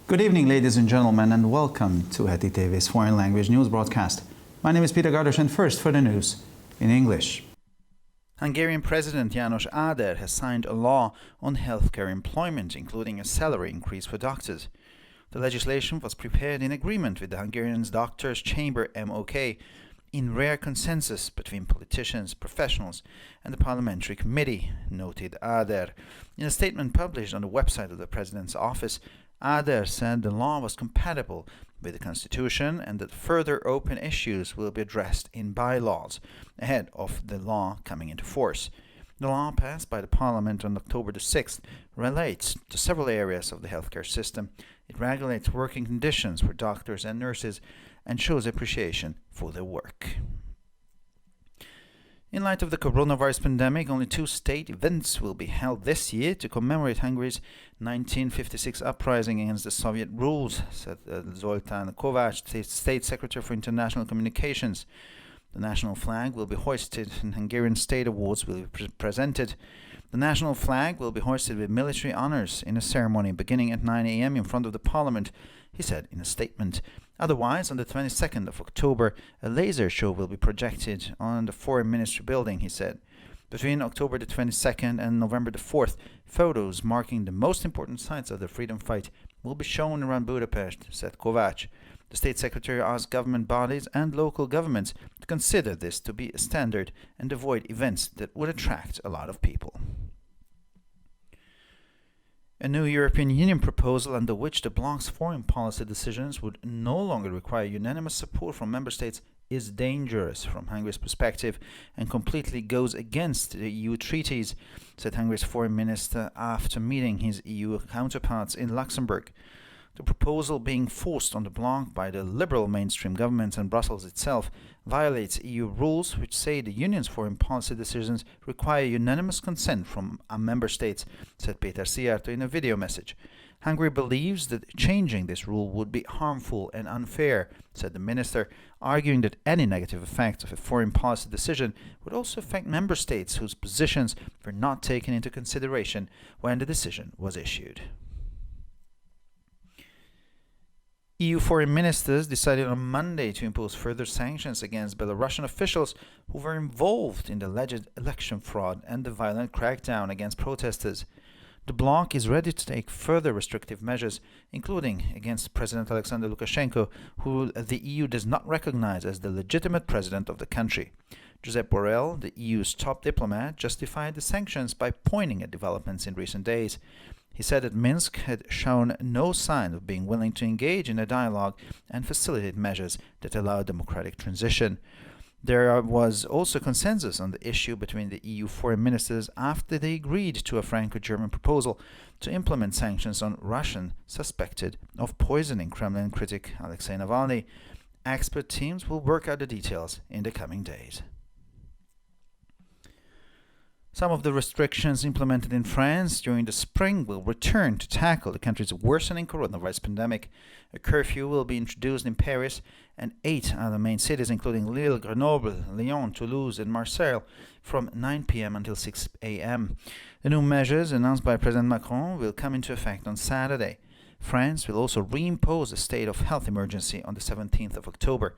Good evening, ladies and gentlemen, and welcome to HETI TV's foreign language news broadcast. My name is Peter Gardos, and first for the news in English. Hungarian President János Áder has signed a law on healthcare employment, including a salary increase for doctors. The legislation was prepared in agreement with the Hungarian Doctors' Chamber MOK, in rare consensus between politicians, professionals, and the parliamentary committee, noted Áder. In a statement published on the website of the president's office, Áder said the law was compatible with the constitution and that further open issues will be addressed in bylaws ahead of the law coming into force. The law passed by the parliament on October the 6th relates to several areas of the healthcare system. It regulates working conditions for doctors and nurses and shows appreciation for their work. In light of the coronavirus pandemic, only 2 state events will be held this year to commemorate Hungary's 1956 uprising against the Soviet rule, said Zoltán Kovács, State Secretary for International Communications. The national flag will be hoisted and Hungarian state awards will be presented. The national flag will be hoisted with military honors in a ceremony beginning at 9 a.m. in front of the parliament, he said in a statement. Otherwise, on the 22nd of October, a laser show will be projected on the Foreign Ministry building, he said. Between October the 22nd and November the 4th, photos marking the most important sites of the freedom fight will be shown around Budapest, said Kovács. The State Secretary asked government bodies and local governments to consider this to be a standard and avoid events that would attract a lot of people. A new European Union proposal under which the bloc's foreign policy decisions would no longer require unanimous support from member states is dangerous from Hungary's perspective and completely goes against the EU treaties, said Hungary's foreign minister after meeting his EU counterparts in Luxembourg. The proposal being forced on the bloc by the liberal mainstream governments and Brussels itself violates EU rules which say the Union's foreign policy decisions require unanimous consent from our member states, said Péter Szijjártó in a video message. Hungary believes that changing this rule would be harmful and unfair, said the minister, arguing that any negative effects of a foreign policy decision would also affect member states whose positions were not taken into consideration when the decision was issued. EU foreign ministers decided on Monday to impose further sanctions against Belarusian officials who were involved in the alleged election fraud and the violent crackdown against protesters. The bloc is ready to take further restrictive measures, including against President Alexander Lukashenko, who the EU does not recognize as the legitimate president of the country. Josep Borrell, the EU's top diplomat, justified the sanctions by pointing at developments in recent days. He said that Minsk had shown no sign of being willing to engage in a dialogue and facilitate measures that allow democratic transition. There was also consensus on the issue between the EU foreign ministers after they agreed to a Franco-German proposal to implement sanctions on Russian suspected of poisoning Kremlin critic Alexei Navalny. Expert teams will work out the details in the coming days. Some of the restrictions implemented in France during the spring will return to tackle the country's worsening coronavirus pandemic. A curfew will be introduced in Paris and 8 other main cities, including Lille, Grenoble, Lyon, Toulouse, and Marseille, from 9 p.m. until 6 a.m. The new measures announced by President Macron will come into effect on Saturday. France will also reimpose a state of health emergency on the 17th of October.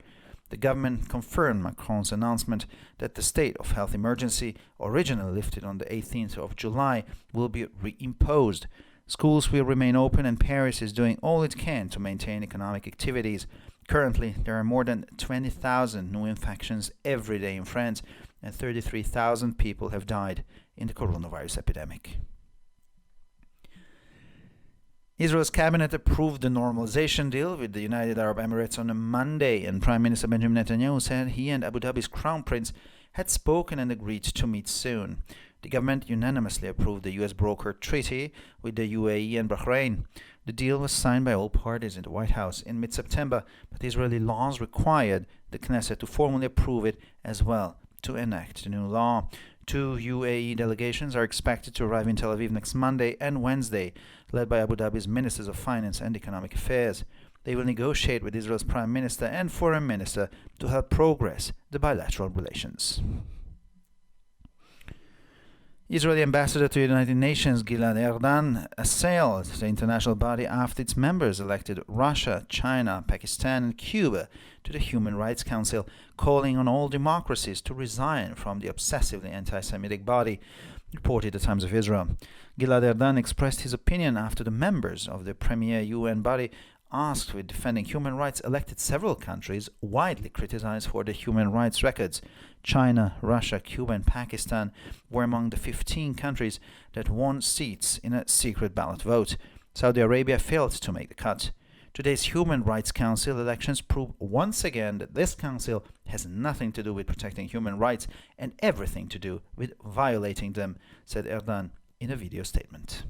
The government confirmed Macron's announcement that the state of health emergency, originally lifted on the 18th of July, will be reimposed. Schools will remain open and Paris is doing all it can to maintain economic activities. Currently, there are more than 20,000 new infections every day in France and 33,000 people have died in the coronavirus epidemic. Israel's cabinet approved the normalization deal with the United Arab Emirates on a Monday, and Prime Minister Benjamin Netanyahu said he and Abu Dhabi's Crown Prince had spoken and agreed to meet soon. The government unanimously approved the U.S. brokered treaty with the UAE and Bahrain. The deal was signed by all parties in the White House in mid-September, but Israeli laws required the Knesset to formally approve it as well to enact the new law. 2 UAE delegations are expected to arrive in Tel Aviv next Monday and Wednesday, led by Abu Dhabi's Ministers of Finance and Economic Affairs. They will negotiate with Israel's Prime Minister and Foreign Minister to help progress the bilateral relations. Israeli ambassador to the United Nations Gilad Erdan assailed the international body after its members elected Russia, China, Pakistan and Cuba to the Human Rights Council, calling on all democracies to resign from the obsessively anti-Semitic body, reported the Times of Israel. Gilad Erdan expressed his opinion after the members of the premier UN body, asked with defending human rights, elected several countries widely criticized for their human rights records. China, Russia, Cuba and Pakistan were among the 15 countries that won seats in a secret ballot vote. Saudi Arabia failed to make the cut. Today's Human Rights Council elections prove once again that this council has nothing to do with protecting human rights and everything to do with violating them, said Erdan in a video statement.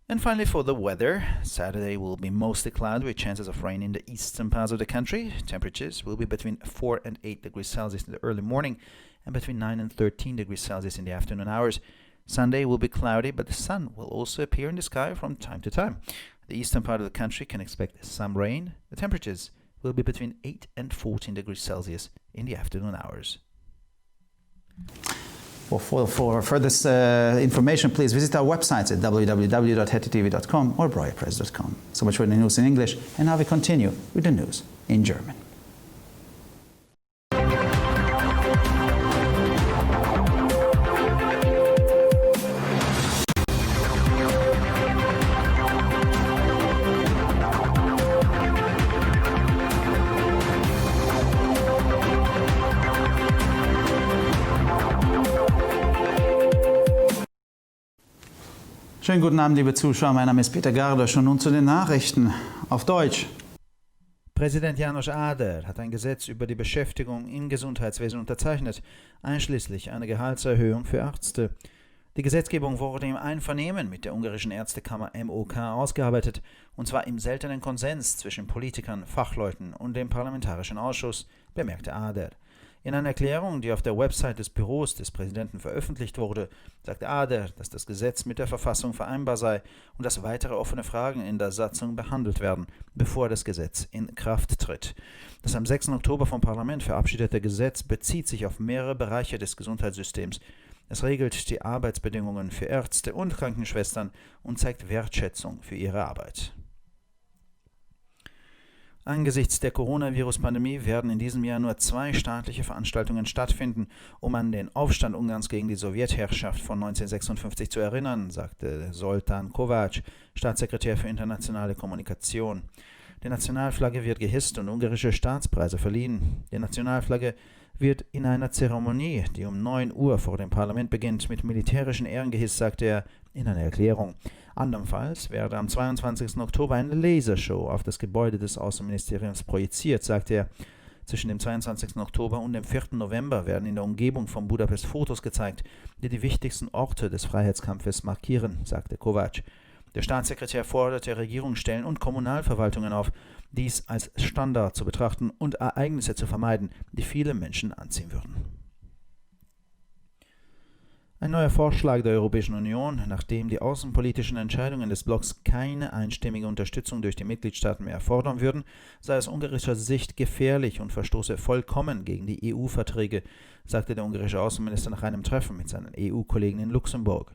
And finally, for the weather, Saturday will be mostly cloudy with chances of rain in the eastern parts of the country. Temperatures will be between 4 and 8 degrees Celsius in the early morning and between 9 and 13 degrees Celsius in the afternoon hours. Sunday will be cloudy, but the sun will also appear in the sky from time to time. The eastern part of the country can expect some rain. The temperatures will be between 8 and 14 degrees Celsius in the afternoon hours. Well, for further information, please visit our websites at www.hettytv.com or breuerpress.com. So much for the news in English, and now we continue with the news in German. Schönen guten Abend, liebe Zuschauer. Mein Name ist Peter Gardosch und nun zu den Nachrichten auf Deutsch. Präsident János Áder hat ein Gesetz über die Beschäftigung im Gesundheitswesen unterzeichnet, einschließlich einer Gehaltserhöhung für Ärzte. Die Gesetzgebung wurde im Einvernehmen mit der ungarischen Ärztekammer MOK ausgearbeitet, und zwar im seltenen Konsens zwischen Politikern, Fachleuten und dem Parlamentarischen Ausschuss, bemerkte Áder. In einer Erklärung, die auf der Website des Büros des Präsidenten veröffentlicht wurde, sagte Áder, dass das Gesetz mit der Verfassung vereinbar sei und dass weitere offene Fragen in der Satzung behandelt werden, bevor das Gesetz in Kraft tritt. Das am 6. Oktober vom Parlament verabschiedete Gesetz bezieht sich auf mehrere Bereiche des Gesundheitssystems. Es regelt die Arbeitsbedingungen für Ärzte und Krankenschwestern und zeigt Wertschätzung für ihre Arbeit. Angesichts der Coronavirus-Pandemie werden in diesem Jahr nur 2 staatliche Veranstaltungen stattfinden, um an den Aufstand Ungarns gegen die Sowjetherrschaft von 1956 zu erinnern, sagte Zoltán Kovács, Staatssekretär für internationale Kommunikation. Die Nationalflagge wird gehisst und ungarische Staatspreise verliehen. Die Nationalflagge wird in einer Zeremonie, die um 9 Uhr vor dem Parlament beginnt, mit militärischen Ehren gehisst, sagte er in einer Erklärung. Andernfalls werde am 22. Oktober eine Lasershow auf das Gebäude des Außenministeriums projiziert, sagte er. Zwischen dem 22. Oktober und dem 4. November werden in der Umgebung von Budapest Fotos gezeigt, die die wichtigsten Orte des Freiheitskampfes markieren, sagte Kovács. Der Staatssekretär forderte Regierungsstellen und Kommunalverwaltungen auf, dies als Standard zu betrachten und Ereignisse zu vermeiden, die viele Menschen anziehen würden. Ein neuer Vorschlag der Europäischen Union, nachdem die außenpolitischen Entscheidungen des Blocks keine einstimmige Unterstützung durch die Mitgliedstaaten mehr erfordern würden, sei aus ungarischer Sicht gefährlich und verstoße vollkommen gegen die EU-Verträge, sagte der ungarische Außenminister nach einem Treffen mit seinen EU-Kollegen in Luxemburg.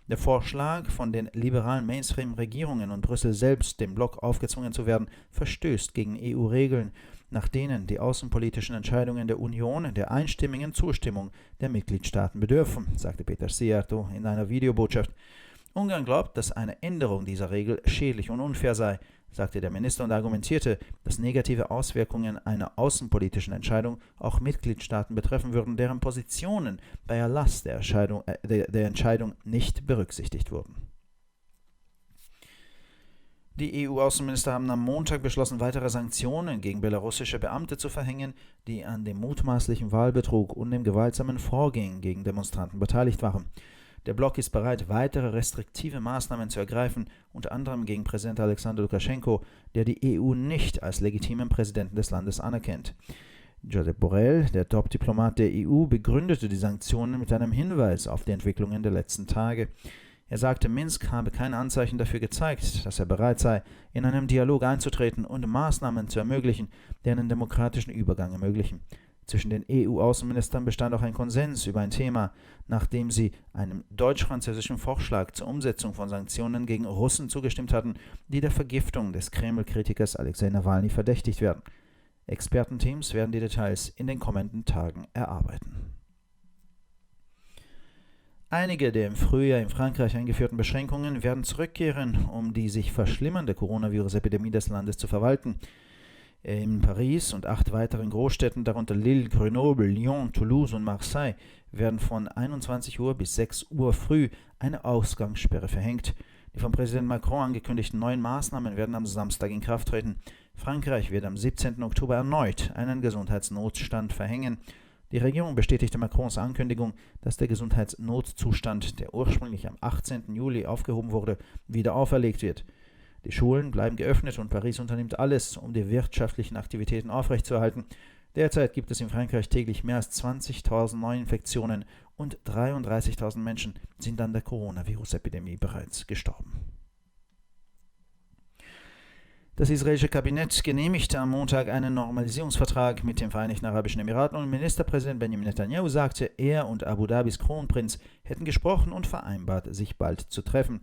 Der Vorschlag, von den liberalen Mainstream-Regierungen und Brüssel selbst dem Block aufgezwungen zu werden, verstößt gegen EU-Regeln, nach denen die außenpolitischen Entscheidungen der Union der einstimmigen Zustimmung der Mitgliedstaaten bedürfen, sagte Peter Szijjártó in einer Videobotschaft. Ungarn glaubt, dass eine Änderung dieser Regel schädlich und unfair sei, sagte der Minister und argumentierte, dass negative Auswirkungen einer außenpolitischen Entscheidung auch Mitgliedstaaten betreffen würden, deren Positionen bei Erlass der Entscheidung nicht berücksichtigt wurden. Die EU-Außenminister haben am Montag beschlossen, weitere Sanktionen gegen belarussische Beamte zu verhängen, die an dem mutmaßlichen Wahlbetrug und dem gewaltsamen Vorgehen gegen Demonstranten beteiligt waren. Der Block ist bereit, weitere restriktive Maßnahmen zu ergreifen, unter anderem gegen Präsident Alexander Lukaschenko, der die EU nicht als legitimen Präsidenten des Landes anerkennt. Josep Borrell, der Top-Diplomat der EU, begründete die Sanktionen mit einem Hinweis auf die Entwicklungen der letzten Tage. Er sagte, Minsk habe keine Anzeichen dafür gezeigt, dass er bereit sei, in einen Dialog einzutreten und Maßnahmen zu ermöglichen, die einen demokratischen Übergang ermöglichen. Zwischen den EU-Außenministern bestand auch ein Konsens über ein Thema, nachdem sie einem deutsch-französischen Vorschlag zur Umsetzung von Sanktionen gegen Russen zugestimmt hatten, die der Vergiftung des Kreml-Kritikers Alexei Nawalny verdächtigt werden. Expertenteams werden die Details in den kommenden Tagen erarbeiten. Einige der im Frühjahr in Frankreich eingeführten Beschränkungen werden zurückkehren, um die sich verschlimmernde Coronavirus-Epidemie des Landes zu verwalten. In Paris und 8 weiteren Großstädten, darunter Lille, Grenoble, Lyon, Toulouse und Marseille, werden von 21 Uhr bis 6 Uhr früh eine Ausgangssperre verhängt. Die von Präsident Macron angekündigten neuen Maßnahmen werden am Samstag in Kraft treten. Frankreich wird am 17. Oktober erneut einen Gesundheitsnotstand verhängen. Die Regierung bestätigte Macrons Ankündigung, dass der Gesundheitsnotzustand, der ursprünglich am 18. Juli aufgehoben wurde, wieder auferlegt wird. Die Schulen bleiben geöffnet und Paris unternimmt alles, um die wirtschaftlichen Aktivitäten aufrechtzuerhalten. Derzeit gibt es in Frankreich täglich mehr als 20.000 Neuinfektionen und 33.000 Menschen sind an der Coronavirus-Epidemie bereits gestorben. Das israelische Kabinett genehmigte am Montag einen Normalisierungsvertrag mit den Vereinigten Arabischen Emiraten und Ministerpräsident Benjamin Netanyahu sagte, er und Abu Dhabis Kronprinz hätten gesprochen und vereinbart, sich bald zu treffen.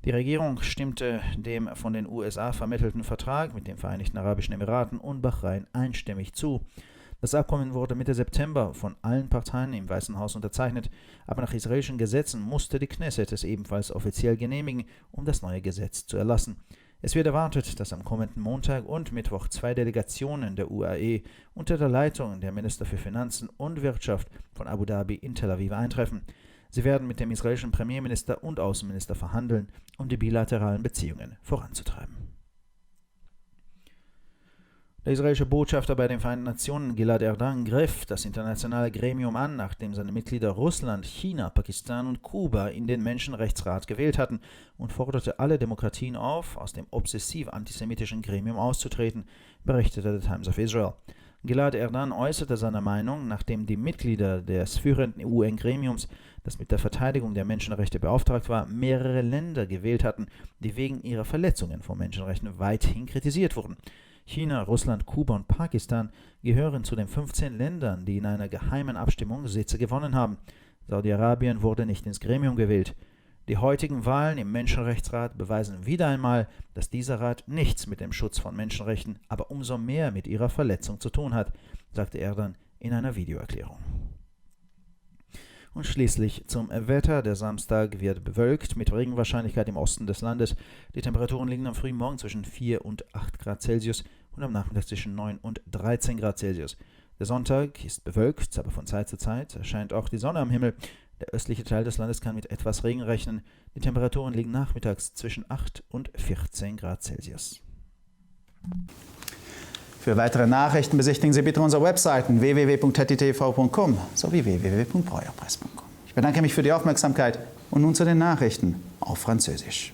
Die Regierung stimmte dem von den USA vermittelten Vertrag mit den Vereinigten Arabischen Emiraten und Bahrain einstimmig zu. Das Abkommen wurde Mitte September von allen Parteien im Weißen Haus unterzeichnet, aber nach israelischen Gesetzen musste die Knesset es ebenfalls offiziell genehmigen, um das neue Gesetz zu erlassen. Es wird erwartet, dass am kommenden Montag und Mittwoch 2 Delegationen der UAE unter der Leitung der Minister für Finanzen und Wirtschaft von Abu Dhabi in Tel Aviv eintreffen. Sie werden mit dem israelischen Premierminister und Außenminister verhandeln, um die bilateralen Beziehungen voranzutreiben. Der israelische Botschafter bei den Vereinten Nationen, Gilad Erdan, griff das internationale Gremium an, nachdem seine Mitglieder Russland, China, Pakistan und Kuba in den Menschenrechtsrat gewählt hatten und forderte alle Demokratien auf, aus dem obsessiv antisemitischen Gremium auszutreten, berichtete The Times of Israel. Gilad Erdan äußerte seine Meinung, nachdem die Mitglieder des führenden UN-Gremiums, das mit der Verteidigung der Menschenrechte beauftragt war, mehrere Länder gewählt hatten, die wegen ihrer Verletzungen von Menschenrechten weithin kritisiert wurden. China, Russland, Kuba und Pakistan gehören zu den 15 Ländern, die in einer geheimen Abstimmung Sitze gewonnen haben. Saudi-Arabien wurde nicht ins Gremium gewählt. Die heutigen Wahlen im Menschenrechtsrat beweisen wieder einmal, dass dieser Rat nichts mit dem Schutz von Menschenrechten, aber umso mehr mit ihrer Verletzung zu tun hat, sagte er dann in einer Videoerklärung. Und schließlich zum Wetter. Der Samstag wird bewölkt mit Regenwahrscheinlichkeit im Osten des Landes. Die Temperaturen liegen am frühen Morgen zwischen 4 und 8 Grad Celsius und am Nachmittag zwischen 9 und 13 Grad Celsius. Der Sonntag ist bewölkt, aber von Zeit zu Zeit erscheint auch die Sonne am Himmel. Der östliche Teil des Landes kann mit etwas Regen rechnen. Die Temperaturen liegen nachmittags zwischen 8 und 14 Grad Celsius. Für weitere Nachrichten besichtigen Sie bitte unsere Webseiten www.hettitv.com sowie www.breuerpresse.com. Ich bedanke mich für die Aufmerksamkeit und nun zu den Nachrichten auf Französisch.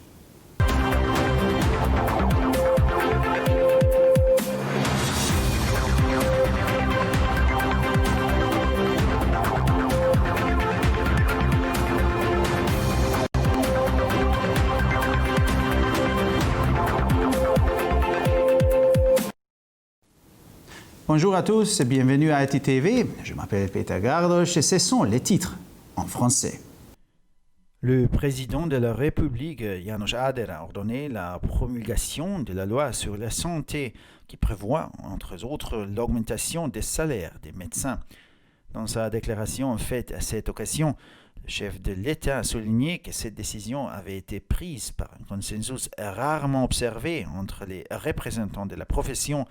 Bonjour à tous et bienvenue à HettitV. Je m'appelle Peter Gardosch et ce sont les titres en français. Le président de la République, János Áder, a ordonné la promulgation de la loi sur la santé qui prévoit, entre autres, l'augmentation des salaires des médecins. Dans sa déclaration faite à cette occasion, le chef de l'État a souligné que cette décision avait été prise par un consensus rarement observé entre les représentants de la profession,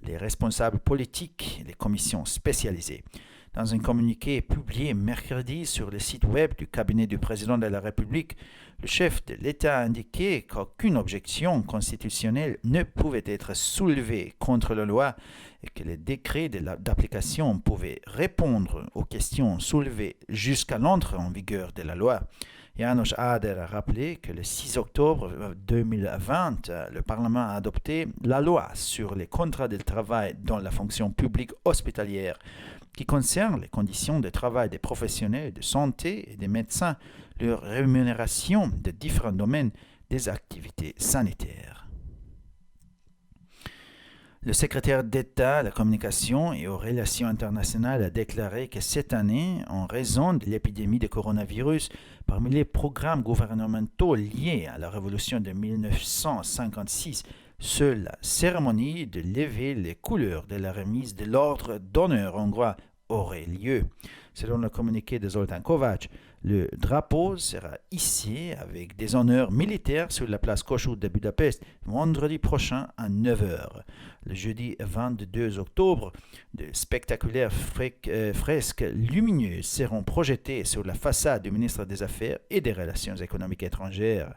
les responsables politiques et les commissions spécialisées. Dans un communiqué publié mercredi sur le site web du cabinet du président de la République, le chef de l'État a indiqué qu'aucune objection constitutionnelle ne pouvait être soulevée contre la loi et que les décrets d'application pouvaient répondre aux questions soulevées jusqu'à l'entrée en vigueur de la loi. János Áder a rappelé que le 6 octobre 2020, le Parlement a adopté la loi sur les contrats de travail dans la fonction publique hospitalière qui concerne les conditions de travail des professionnels de santé et des médecins, leur rémunération de différents domaines des activités sanitaires. Le secrétaire d'État à la communication et aux relations internationales a déclaré que cette année, en raison de l'épidémie de coronavirus, parmi les programmes gouvernementaux liés à la révolution de 1956, seule la cérémonie de lever les couleurs de la remise de l'ordre d'honneur hongrois aurait lieu. Selon le communiqué de Zoltán Kovács, le drapeau sera hissé avec des honneurs militaires sur la place Kossuth de Budapest vendredi prochain à 9h. Le jeudi 22 octobre, de spectaculaires fresques lumineuses seront projetées sur la façade du ministère des Affaires et des Relations économiques étrangères.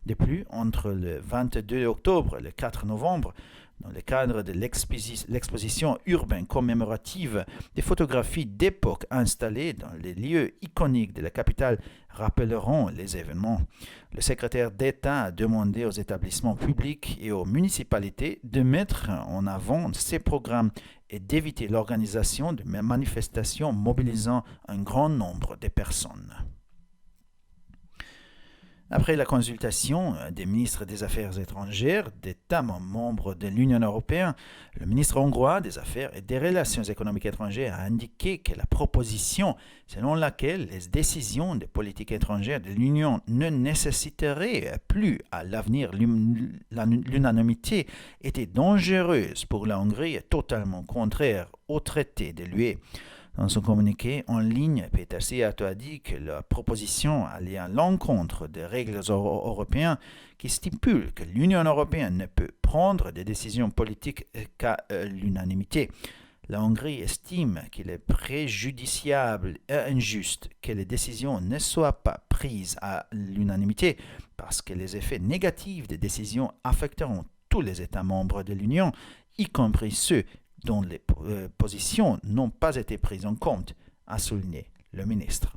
De plus, entre le 22 octobre et le 4 novembre, dans le cadre de l'exposition urbaine commémorative, des photographies d'époque installées dans les lieux iconiques de la capitale rappelleront les événements. Le secrétaire d'État a demandé aux établissements publics et aux municipalités de mettre en avant ces programmes et d'éviter l'organisation de manifestations mobilisant un grand nombre de personnes. Après la consultation des ministres des Affaires étrangères d'États membres de l'Union européenne, le ministre hongrois des Affaires et des Relations économiques étrangères a indiqué que la proposition selon laquelle les décisions de politique étrangère de l'Union ne nécessiteraient plus à l'avenir l'unanimité était dangereuse pour la Hongrie et totalement contraire au traité de l'UE. Dans son communiqué en ligne, Péter Szijjártó a dit que la proposition allait à l'encontre des règles européennes qui stipulent que l'Union européenne ne peut prendre des décisions politiques qu'à l'unanimité. La Hongrie estime qu'il est préjudiciable et injuste que les décisions ne soient pas prises à l'unanimité parce que les effets négatifs des décisions affecteront tous les États membres de l'Union, y compris ceux dont les positions n'ont pas été prises en compte, a souligné le ministre.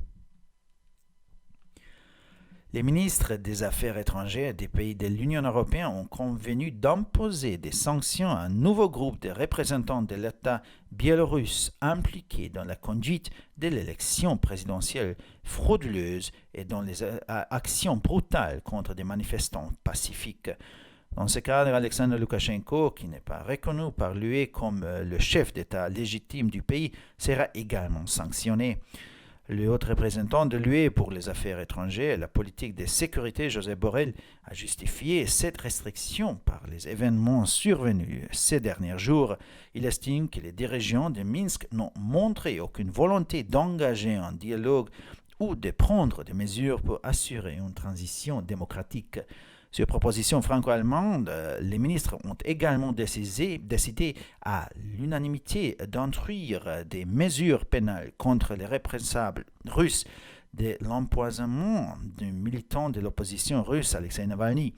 Les ministres des Affaires étrangères des pays de l'Union européenne ont convenu d'imposer des sanctions à un nouveau groupe de représentants de l'État biélorusse impliqués dans la conduite de l'élection présidentielle frauduleuse et dans les actions brutales contre des manifestants pacifiques. Dans ce cadre, Alexandre Loukachenko, qui n'est pas reconnu par l'UE comme le chef d'État légitime du pays, sera également sanctionné. Le haut représentant de l'UE pour les affaires étrangères et la politique de sécurité, Josep Borrell, a justifié cette restriction par les événements survenus ces derniers jours. Il estime que les dirigeants de Minsk n'ont montré aucune volonté d'engager un dialogue ou de prendre des mesures pour assurer une transition démocratique. Sur proposition franco-allemande, les ministres ont également décidé à l'unanimité d'introduire des mesures pénales contre les responsables russes de l'empoisonnement du militant de l'opposition russe Alexei Navalny.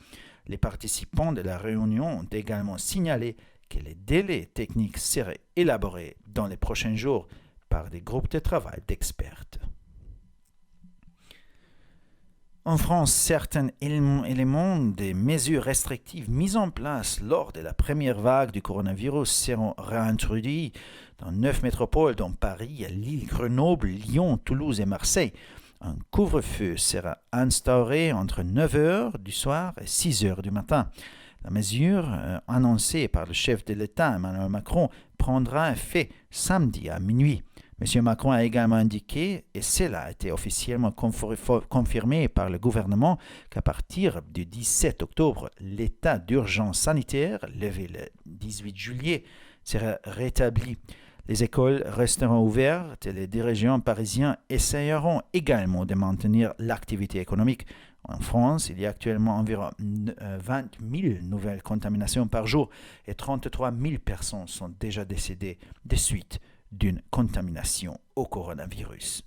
Les participants de la réunion ont également signalé que les délais techniques seraient élaborés dans les prochains jours par des groupes de travail d'experts. En France, certains éléments des mesures restrictives mises en place lors de la première vague du coronavirus seront réintroduits dans 9 métropoles dont Paris, Lille, Grenoble, Lyon, Toulouse et Marseille. Un couvre-feu sera instauré entre 9h du soir et 6h du matin. La mesure annoncée par le chef de l'État, Emmanuel Macron, prendra effet samedi à minuit. M. Macron a également indiqué, et cela a été officiellement confirmé par le gouvernement, qu'à partir du 17 octobre, l'état d'urgence sanitaire, levé le 18 juillet, sera rétabli. Les écoles resteront ouvertes et les dirigeants parisiens essayeront également de maintenir l'activité économique. En France, il y a actuellement environ 20 000 nouvelles contaminations par jour et 33 000 personnes sont déjà décédées de suite d'une contamination au coronavirus.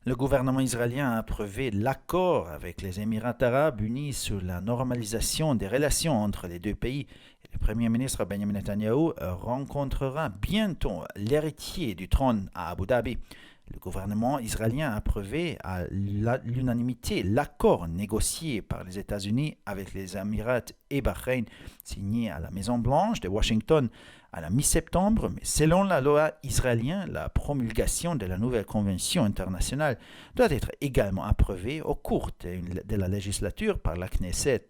Le gouvernement israélien a approuvé l'accord avec les Émirats arabes unis sur la normalisation des relations entre les deux pays. Le Premier ministre Benjamin Netanyahu rencontrera bientôt l'héritier du trône à Abu Dhabi. Le gouvernement israélien a approuvé à l'unanimité l'accord négocié par les États-Unis avec les Émirats et Bahreïn, signé à la Maison-Blanche de Washington à la mi-septembre, mais selon la loi israélienne, la promulgation de la nouvelle convention internationale doit être également approuvée au cours de la législature par la Knesset.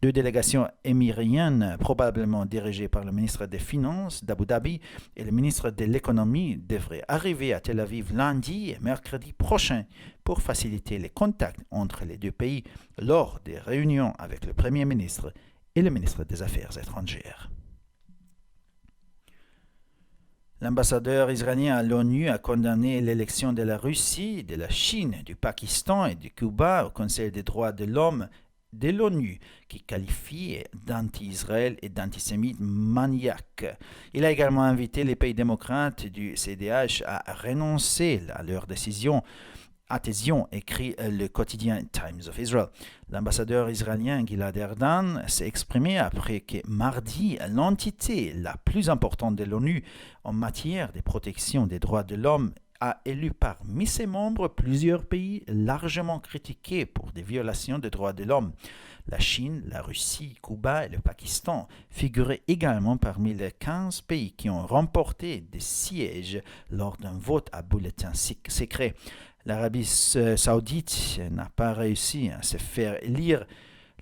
Deux délégations émiriennes, probablement dirigées par le ministre des Finances d'Abu Dhabi et le ministre de l'Économie, devraient arriver à Tel Aviv lundi et mercredi prochain pour faciliter les contacts entre les deux pays lors des réunions avec le Premier ministre et le ministre des Affaires étrangères. L'ambassadeur israélien à l'ONU a condamné l'élection de la Russie, de la Chine, du Pakistan et du Cuba au Conseil des droits de l'homme de l'ONU, qui qualifie d'anti-Israël et d'antisémite maniaque. Il a également invité les pays démocrates du CDH à renoncer à leur décision. Adhésion, écrit le quotidien Times of Israel. L'ambassadeur israélien Gilad Erdan s'est exprimé après que mardi, l'entité la plus importante de l'ONU en matière de protection des droits de l'homme a élu parmi ses membres plusieurs pays largement critiqués pour des violations des droits de l'homme. La Chine, la Russie, Cuba et le Pakistan figuraient également parmi les 15 pays qui ont remporté des sièges lors d'un vote à bulletin secret. L'Arabie saoudite n'a pas réussi à se faire élire.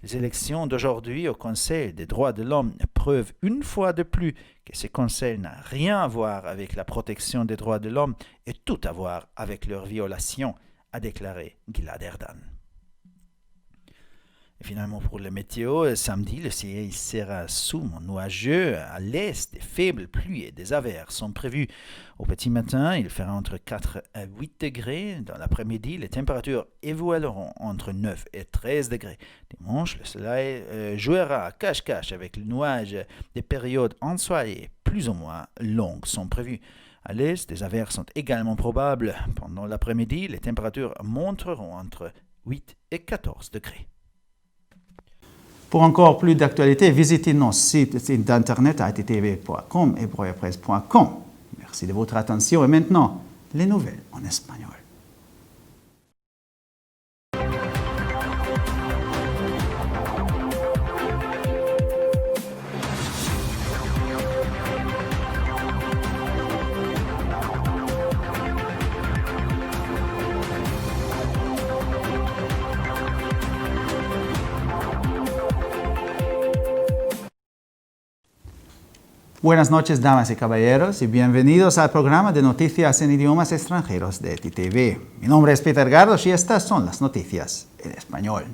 Les élections d'aujourd'hui au Conseil des droits de l'homme prouvent une fois de plus que ce Conseil n'a rien à voir avec la protection des droits de l'homme et tout à voir avec leur violation, a déclaré Gilad Erdan. Et finalement, pour le météo, samedi, le ciel sera souvent nuageux. À l'est, des faibles pluies et des averses sont prévues. Au petit matin, il fera entre 4 à 8 degrés. Dans l'après-midi, les températures évolueront entre 9 et 13 degrés. Dimanche, le soleil jouera cache-cache avec le nuage. Des périodes ensoleillées plus ou moins longues sont prévues. À l'est, des averses sont également probables. Pendant l'après-midi, les températures monteront entre 8 et 14 degrés. Pour encore plus d'actualités, visitez nos sites d'internet ittv.com et broyapresse.com. Merci de votre attention et maintenant, les nouvelles en espagnol. Buenas noches, damas y caballeros, y bienvenidos al programa de noticias en idiomas extranjeros de TTV. Mi nombre es Peter Gardos y estas son las noticias en español.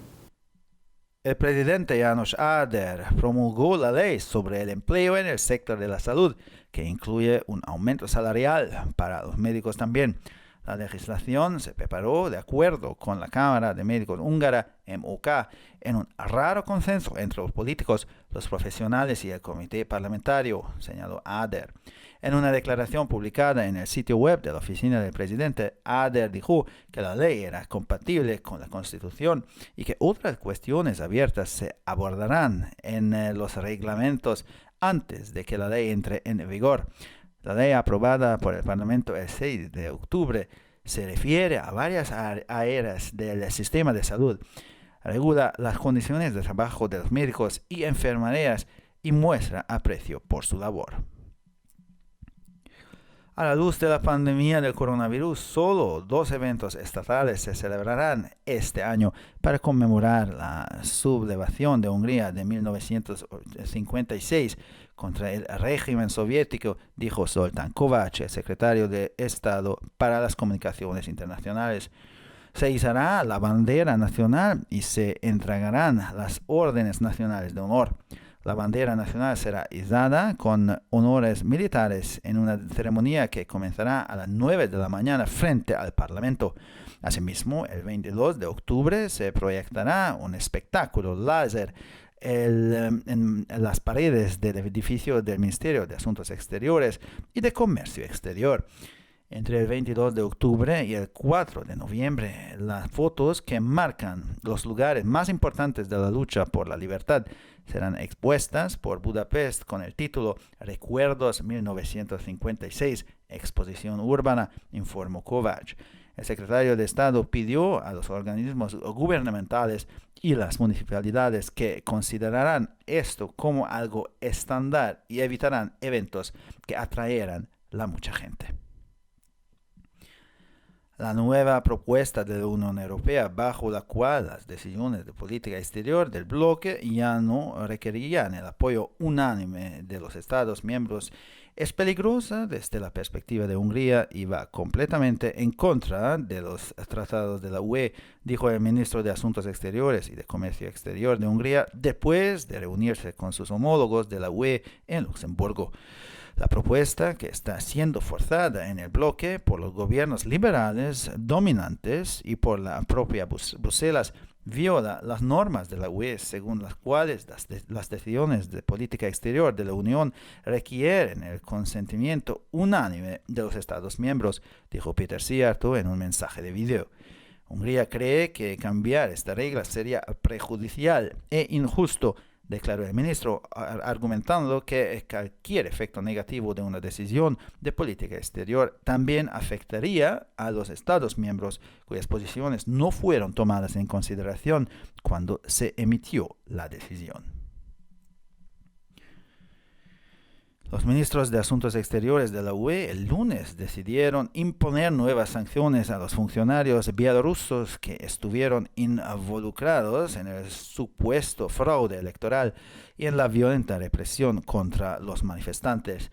El presidente János Áder promulgó la ley sobre el empleo en el sector de la salud, que incluye un aumento salarial para los médicos también. La legislación se preparó de acuerdo con la Cámara de Médicos húngara, MOK, en un raro consenso entre los políticos, los profesionales y el comité parlamentario, señaló Áder. En una declaración publicada en el sitio web de la oficina del presidente, Áder dijo que la ley era compatible con la Constitución y que otras cuestiones abiertas se abordarán en los reglamentos antes de que la ley entre en vigor. La ley aprobada por el Parlamento el 6 de octubre se refiere a varias áreas del sistema de salud. Regula las condiciones de trabajo de los médicos y enfermeras y muestra aprecio por su labor. A la luz de la pandemia del coronavirus, solo 2 eventos estatales se celebrarán este año para conmemorar la sublevación de Hungría de 1956 contra el régimen soviético, dijo Zoltán Kovács, el secretario de Estado para las Comunicaciones Internacionales. Se izará la bandera nacional y se entregarán las órdenes nacionales de honor. La bandera nacional será izada con honores militares en una ceremonia que comenzará a las 9 de la mañana frente al Parlamento. Asimismo, el 22 de octubre se proyectará un espectáculo láser en las paredes del edificio del Ministerio de Asuntos Exteriores y de Comercio Exterior. Entre el 22 de octubre y el 4 de noviembre, las fotos que marcan los lugares más importantes de la lucha por la libertad serán expuestas por Budapest con el título Recuerdos 1956, Exposición Urbana, informó Kovács. El secretario de Estado pidió a los organismos gubernamentales y las municipalidades que considerarán esto como algo estándar y evitarán eventos que atraerán la mucha gente. La nueva propuesta de la Unión Europea, bajo la cual las decisiones de política exterior del bloque ya no requerían el apoyo unánime de los Estados miembros, es peligrosa desde la perspectiva de Hungría y va completamente en contra de los tratados de la UE, dijo el ministro de Asuntos Exteriores y de Comercio Exterior de Hungría después de reunirse con sus homólogos de la UE en Luxemburgo. La propuesta, que está siendo forzada en el bloque por los gobiernos liberales dominantes y por la propia Bruselas, viola las normas de la UE según las cuales las decisiones de política exterior de la Unión requieren el consentimiento unánime de los Estados miembros, dijo Peter Szijjártó en un mensaje de vídeo. Hungría cree que cambiar esta regla sería perjudicial e injusto, declaró el ministro, argumentando que cualquier efecto negativo de una decisión de política exterior también afectaría a los Estados miembros cuyas posiciones no fueron tomadas en consideración cuando se emitió la decisión. Los ministros de Asuntos Exteriores de la UE el lunes decidieron imponer nuevas sanciones a los funcionarios bielorrusos que estuvieron involucrados en el supuesto fraude electoral y en la violenta represión contra los manifestantes.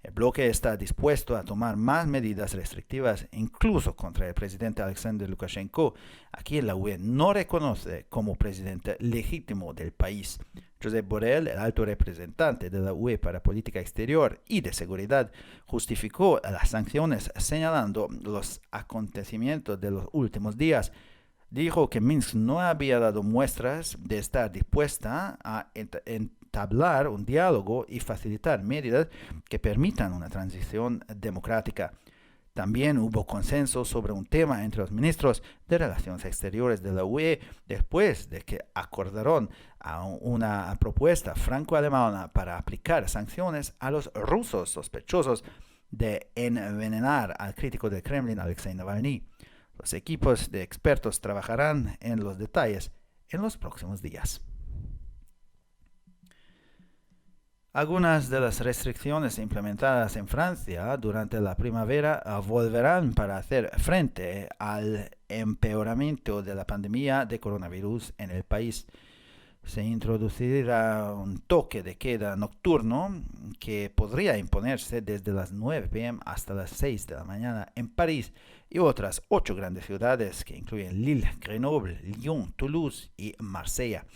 El bloque está dispuesto a tomar más medidas restrictivas, incluso contra el presidente Alexander Lukashenko, a quien la UE no reconoce como presidente legítimo del país. Josep Borrell, el alto representante de la UE para política exterior y de seguridad, justificó las sanciones señalando los acontecimientos de los últimos días. Dijo que Minsk no había dado muestras de estar dispuesta a entablar un diálogo y facilitar medidas que permitan una transición democrática. También hubo consenso sobre un tema entre los ministros de Relaciones Exteriores de la UE después de que acordaron a una propuesta franco-alemana para aplicar sanciones a los rusos sospechosos de envenenar al crítico del Kremlin, Alexei Navalny. Los equipos de expertos trabajarán en los detalles en los próximos días. Algunas de las restricciones implementadas en Francia durante la primavera volverán para hacer frente al empeoramiento de la pandemia de coronavirus en el país. Se introducirá un toque de queda nocturno que podría imponerse desde las 9 p.m. hasta las 6 de la mañana en París y otras 8 grandes ciudades que incluyen Lille, Grenoble, Lyon, Toulouse y Marsella.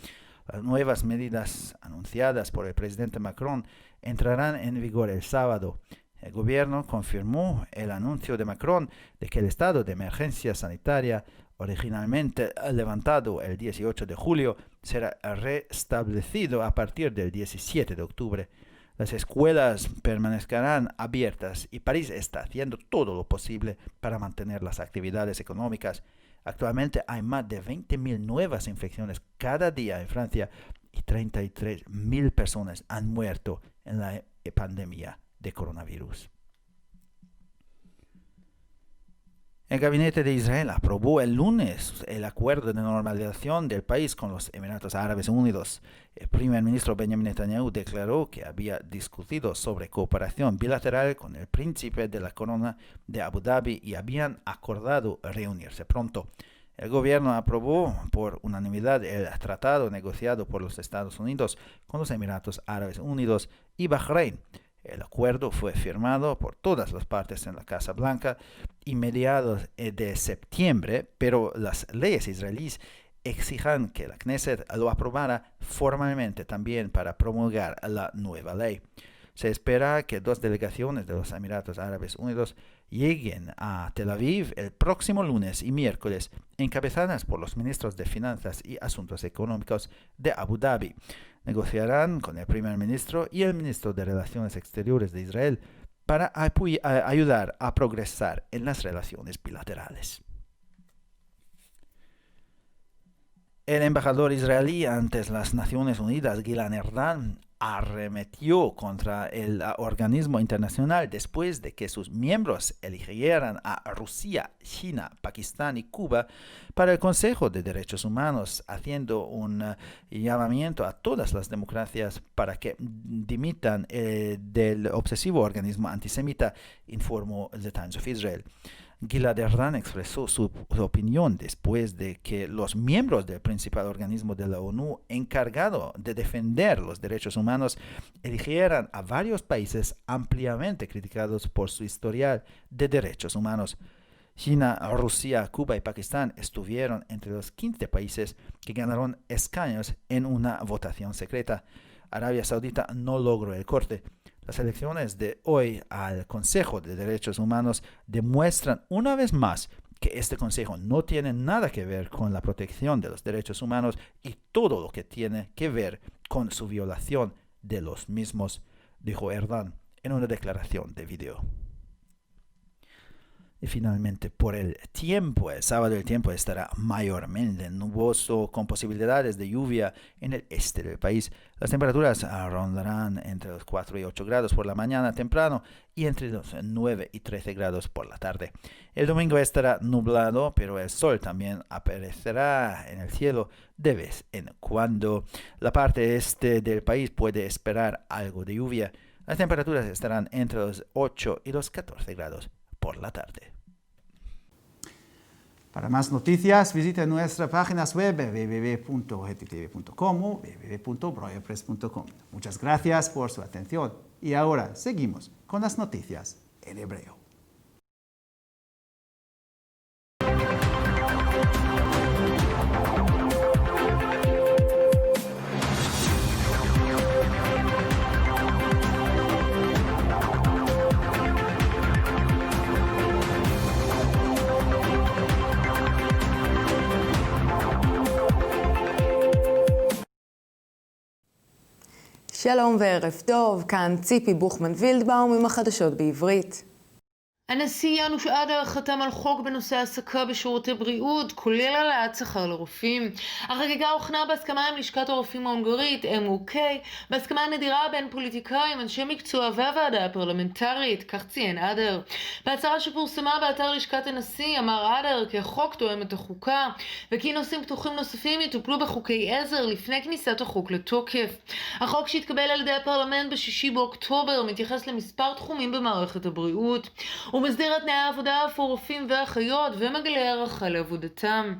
Las nuevas medidas anunciadas por el presidente Macron entrarán en vigor el sábado. El gobierno confirmó el anuncio de Macron de que el estado de emergencia sanitaria, originalmente levantado el 18 de julio, será restablecido a partir del 17 de octubre. Las escuelas permanecerán abiertas y París está haciendo todo lo posible para mantener las actividades económicas. Actualmente hay más de 20.000 nuevas infecciones cada día en Francia y 33.000 personas han muerto en la pandemia de coronavirus. El gabinete de Israel aprobó el lunes el acuerdo de normalización del país con los Emiratos Árabes Unidos. El primer ministro Benjamin Netanyahu declaró que había discutido sobre cooperación bilateral con el príncipe de la corona de Abu Dhabi y habían acordado reunirse pronto. El gobierno aprobó por unanimidad el tratado negociado por los Estados Unidos con los Emiratos Árabes Unidos y Bahrein. El acuerdo fue firmado por todas las partes en la Casa Blanca y mediados de septiembre, pero las leyes israelíes exigen que la Knesset lo aprobara formalmente también para promulgar la nueva ley. Se espera que 2 delegaciones de los Emiratos Árabes Unidos lleguen a Tel Aviv el próximo lunes y miércoles, encabezadas por los ministros de Finanzas y Asuntos Económicos de Abu Dhabi. Negociarán con el primer ministro y el ministro de Relaciones Exteriores de Israel para ayudar a progresar en las relaciones bilaterales. El embajador israelí ante las Naciones Unidas, Gilad Erdan, arremetió contra el organismo internacional después de que sus miembros eligieran a Rusia, China, Pakistán y Cuba para el Consejo de Derechos Humanos, haciendo un llamamiento a todas las democracias para que dimitan del obsesivo organismo antisemita, informó The Times of Israel. Gilad Erdan expresó su opinión después de que los miembros del principal organismo de la ONU encargado de defender los derechos humanos eligieran a varios países ampliamente criticados por su historial de derechos humanos. China, Rusia, Cuba y Pakistán estuvieron entre los 15 países que ganaron escaños en una votación secreta. Arabia Saudita no logró el corte. Las elecciones de hoy al Consejo de Derechos Humanos demuestran una vez más que este Consejo no tiene nada que ver con la protección de los derechos humanos y todo lo que tiene que ver con su violación de los mismos, dijo Erdogan en una declaración de video. Y finalmente, por el tiempo, el sábado el tiempo estará mayormente nuboso, con posibilidades de lluvia en el este del país. Las temperaturas rondarán entre los 4 y 8 grados por la mañana temprano y entre los 9 y 13 grados por la tarde. El domingo estará nublado, pero el sol también aparecerá en el cielo de vez en cuando. La parte este del país puede esperar algo de lluvia. Las temperaturas estarán entre los 8 y los 14 grados por la tarde. Para más noticias, visite nuestras páginas web www.htv.com o www.broyerpress.com. Muchas gracias por su atención y ahora seguimos con las noticias en hebreo. שלום וערב טוב, כאן ציפי בוכמן וילדבאום עם החדשות בעברית. הנשיא יאנוש אדר חתם על חוק בנושא העסקה בשירותי בריאות, כולל העלאת שכר לרופאים. החקיקה הוכנה בהסכמה עם לשכת הרופאים ההונגרית, MOK, בהסכמה נדירה בין פוליטיקאים, אנשי מקצוע והוועדה הפרלמנטרית, כך ציין אדר. בהצהרה שפורסמה באתר לשכת הנשיא אמר אדר כי החוק תואם את החוקה, וכי נושאים פתוחים נוספים יטופלו בחוקי עזר לפני כניסת החוק לתוקף. החוק שהתקבל על ידי הפרלמנט ב6 באוקטובר מתייחס למספר תחומים במערכת הבריאות. הוא מסדיר את תנאי העבודה עבור רופאים ואחיות ומגלה הערכה לעבודתם.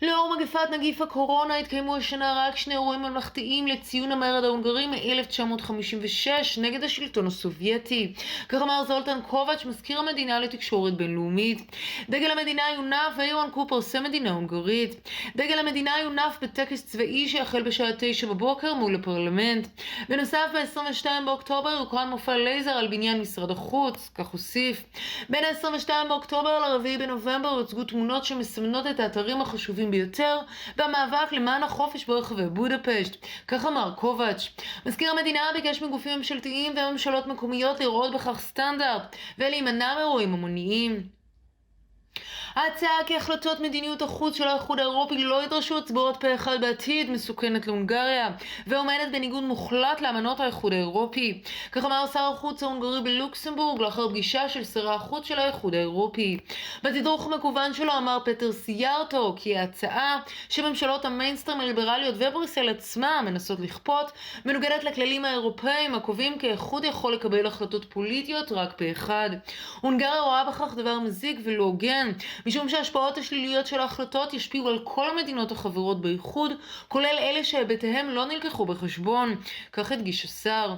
לאור מגפת נגיף הקורונה התקיימו השנה רק 2 אירועים ממלכתיים לציון המרד ההונגרי מ-1956 נגד השלטון הסובייטי. כך אמר זולטן קובץ', מזכיר המדינה לתקשורת בינלאומית. דגל המדינה יונף ויוענקו פרסי מדינה הונגרית. דגל המדינה יונף בטקס צבאי שיחל בשעה 9 בבוקר מול הפרלמנט. בנוסף, ב-22 באוקטובר יוקרן מופע לייזר על בניין משרד החוץ, כך הוסיף. בין ה-22 באוקטובר ל4 בנובמבר הוצגו תמונות שמסמנות את האתרים החשובים ביותר במאבק למען החופש ברחבי בודפשט, כך אמר קובץ'. מזכיר המדינה ביקש מגופים ממשלתיים וממשלות מקומיות לראות בכך סטנדרט ולהימנע מאירועים המוניים. ההצעה כי החלטות מדיניות החוץ של האיחוד האירופי לא ידרשו הצבעות פה אחד בעתיד מסוכנת להונגריה ועומדת בניגוד מוחלט לאמנות האיחוד האירופי. כך אמר שר החוץ ההונגרי בלוקסמבורג לאחר פגישה של שרי החוץ של האיחוד האירופי. בתדרוך המקוון שלו אמר פטר סיארטו כי ההצעה שממשלות המיינסטרים הליברליות ובריסל עצמה מנסות לכפות מנוגדת לכללים האירופאים הקובעים כי האיחוד יכול לקבל החלטות פוליטיות רק פה אחד. הונגריה רואה בכך דבר מזיק ולא הוגן, משום שההשפעות השליליות של ההחלטות ישפיעו על כל המדינות החברות באיחוד, כולל אלה שהיבטיהם לא נלקחו בחשבון, כך הדגיש השר.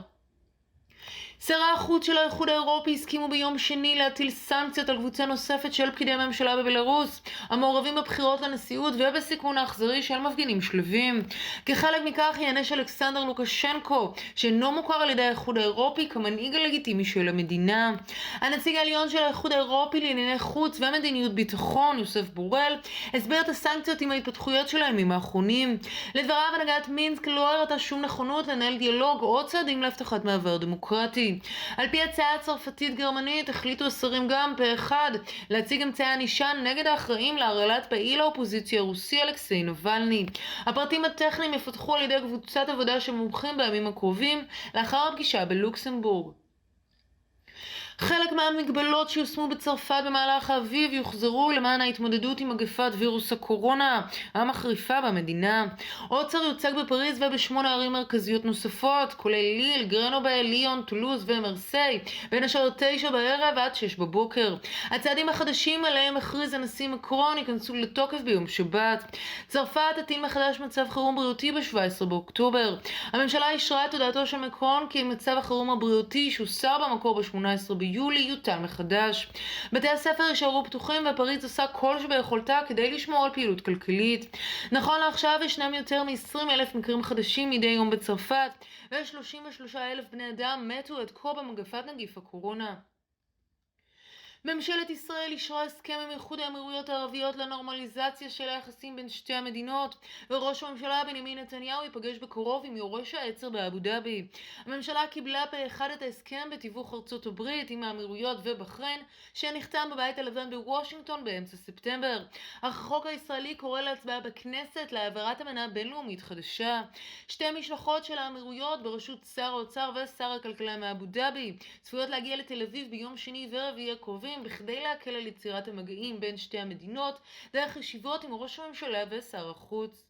שרי החוץ של האיחוד האירופי הסכימו ביום שני להטיל סנקציות על קבוצה נוספת של פקידי ממשלה בבלרוס, המעורבים בבחירות לנשיאות ובסיכון האכזרי של מפגינים שלווים. כחלק מכך ייענש אלכסנדר לוקשנקו, שאינו מוכר על ידי האיחוד האירופי כמנהיג הלגיטימי של המדינה. הנציג העליון של האיחוד האירופי לענייני חוץ ומדיניות ביטחון, יוסף בורל, הסביר את הסנקציות עם ההתפתחויות של הימים האחרונים. לדבריו, הנהגת מינסק לא הראתה שום נכונות לנהל דיאלוג או צעדים להבטחת מעבר דמוקרטי. צרפתי. על פי הצעה צרפתית גרמנית החליטו השרים גם פה אחד להציג אמצעי ענישה נגד האחראים להרעלת פעיל האופוזיציה הרוסי אלכסיי נבלני. הפרטים הטכניים יפתחו על ידי קבוצת עבודה שמומחים בימים הקרובים לאחר הפגישה בלוקסמבורג. חלק מהמגבלות שיושמו בצרפת במהלך האביב יוחזרו למען ההתמודדות עם מגפת וירוס הקורונה המחריפה במדינה. עוצר יוצג בפריז וב8 ערים מרכזיות נוספות, כולל ליל, גרנובל, ליון, טולוז ומרסיי, בין השעה 9 בערב עד 6 בבוקר. הצעדים החדשים עליהם הכריז הנשיא מקרון ייכנסו לתוקף ביום שבת. צרפת תטיל מחדש מצב חירום בריאותי ב-17 באוקטובר. הממשלה אישרה את הודעתו של מקרון כי מצב החירום הבריאותי שהוסר במקור ב-18 ביולי יוטל מחדש. בתי הספר יישארו פתוחים ופריז עושה כל שביכולתה כדי לשמור על פעילות כלכלית. נכון לעכשיו ישנם יותר מ-20,000 מקרים חדשים מדי יום בצרפת ו-33,000 בני אדם מתו עד כה במגפת נגיף הקורונה. ממשלת ישראל אישרה הסכם עם איחוד האמירויות הערביות לנורמליזציה של היחסים בין שתי המדינות, וראש הממשלה בנימין נתניהו ייפגש בקרוב עם יורש העצר באבו דאבי. הממשלה קיבלה פה אחד את ההסכם בתיווך ארצות הברית עם האמירויות ובחריין, שנחתם בבית הלבן בוושינגטון באמצע ספטמבר. אך החוק הישראלי קורא להצבעה בכנסת להעברת אמנה בינלאומית חדשה. שתי משלחות של האמירויות בראשות שר האוצר ושר הכלכלה מאבו דאבי צפויות להגיע לתל אביב ביום שני ורביעי הקרובים בכדי להקל על יצירת המגעים בין שתי המדינות דרך ישיבות עם ראש הממשלה ושר החוץ.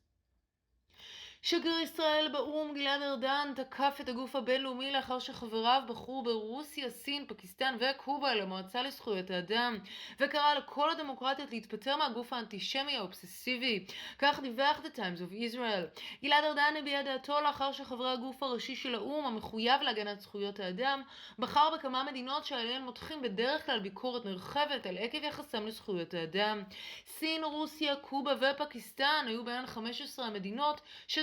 שגריר ישראל באו"ם גלעד ארדן תקף את הגוף הבינלאומי לאחר שחבריו בחרו ברוסיה, סין, פקיסטן וקובה למועצה לזכויות האדם, וקרא לכל הדמוקרטיות להתפטר מהגוף האנטישמי האובססיבי. כך דיווח The Times of Israel. גלעד ארדן הביע דעתו לאחר שחברי הגוף הראשי של האו"ם המחויב להגנת זכויות האדם בחר בכמה מדינות שעליהן מותחים בדרך כלל ביקורת נרחבת על עקב יחסם לזכויות האדם. סין, רוסיה, קובה ופקיסטן היו בין 15 המדינות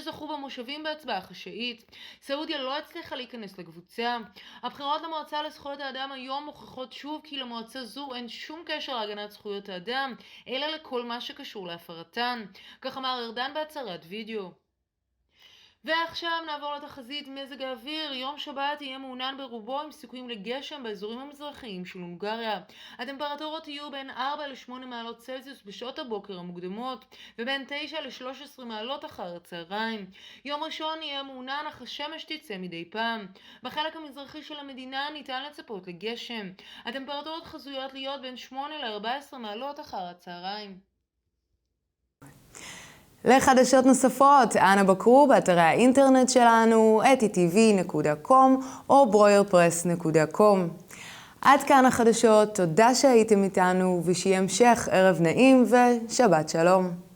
שזכו במושבים בהצבעה חשאית. סעודיה לא הצליחה להיכנס לקבוצה. הבחירות למועצה לזכויות האדם היום מוכיחות שוב כי למועצה זו אין שום קשר להגנת זכויות האדם, אלא לכל מה שקשור להפרתן. כך אמר ארדן בהצהרת וידאו. ועכשיו נעבור לתחזית מזג האוויר. יום שבת יהיה מעונן ברובו עם סיכויים לגשם באזורים המזרחיים של הונגריה. הטמפרטורות יהיו בין 4 ל-8 מעלות צלזיוס בשעות הבוקר המוקדמות ובין 9 ל-13 מעלות אחר הצהריים. יום ראשון יהיה מעונן אך השמש תצא מדי פעם. בחלק המזרחי של המדינה ניתן לצפות לגשם. הטמפרטורות חזויות להיות בין 8 ל-14 מעלות אחר הצהריים. לחדשות נוספות, אנא בקרו באתרי האינטרנט שלנו, etitv.com או broyerpress.com. עד כאן החדשות, תודה שהייתם איתנו ושיהיה המשך ערב נעים ושבת שלום.